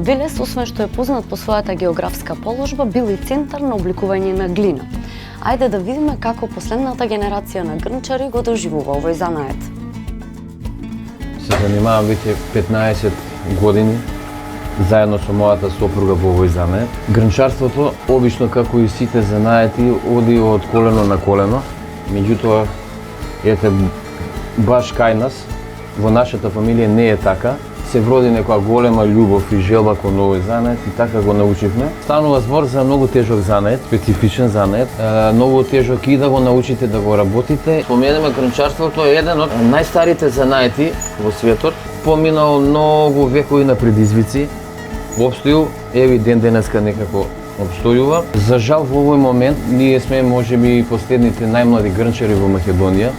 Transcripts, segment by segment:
Велес, освен што е познат по својата географска положба, бил и центар на обликување на глина. Ајде да видиме како последната генерација на грнчари го доживува овој занает. Се занимавам веќе 15 години заедно со мојата сопруга во овој занает. Грнчарството, обично како и сите занаети, оди од колено на колено. Меѓутоа, ете, баш кај нас, во нашата фамилија не е така. Се вроди некоја голема љубов и желба кон овој занает и така го научивме. Станува збор за многу тежок занает, специфичен занает, многу тежок и да го научите да го работите. Споменеме грнчарството е еден од најстарите занаети во светот. Поминал многу векови на предизвици, обстоју, еви ден денеска некако обстојува. За жал во овој момент ние сме можеби последните најмлади грнчари во Македонија.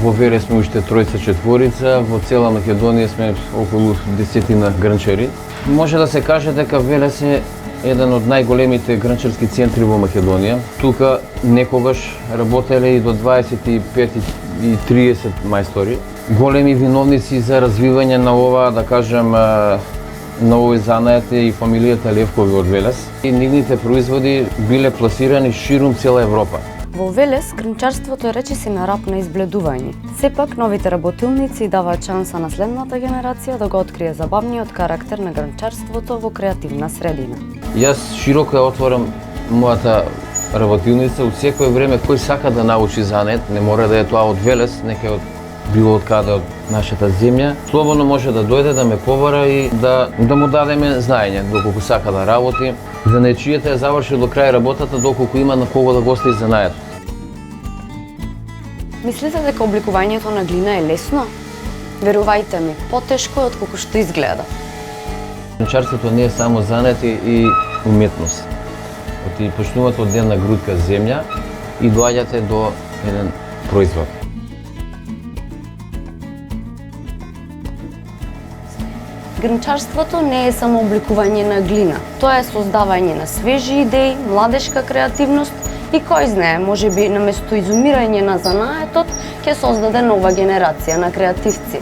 Во Велес сме уште тројца-четворица, во цела Македонија сме околу 10 грнчари. Може да се каже дека Велес е еден од најголемите грнчарски центри во Македонија. Тука некогаш работеле и до 25 и 30 мајстори. Големи виновници за развивање на ова, да кажем, на овој занает и фамилијата Левкови од Велес. И нивните производи биле пласирани ширум цела Европа. Во Велес, грнчарството е речиси на рап на избледување. Сепак, новите работилници даваат шанса на следната генерација да го открие забавниот карактер на грнчарството во креативна средина. Јас широко ја отворам мојата работилница од секое време кој сака да научи занет, не мора да е тоа од Велес, нека е од било од каде од нашата земја. Слободно може да дојде да ме побара и да му дадеме знаење доколку сака да работи. Занаетчијата ја заврши до крај работата доколку има на кого да го остави занает. Мислите дека обликувањето на глина е лесно? Верувајте ми, потешко е отколку што изгледа. Грнчарството не е само занет и уметност. Оти почнувате од една грудка земја и доаѓате до еден производ. Грнчарството не е само обликување на глина, тоа е создавање на свежи идеи, младешка креативност и кој знае, можеби наместо изумирање на занаетот ќе создаде нова генерација на креативци.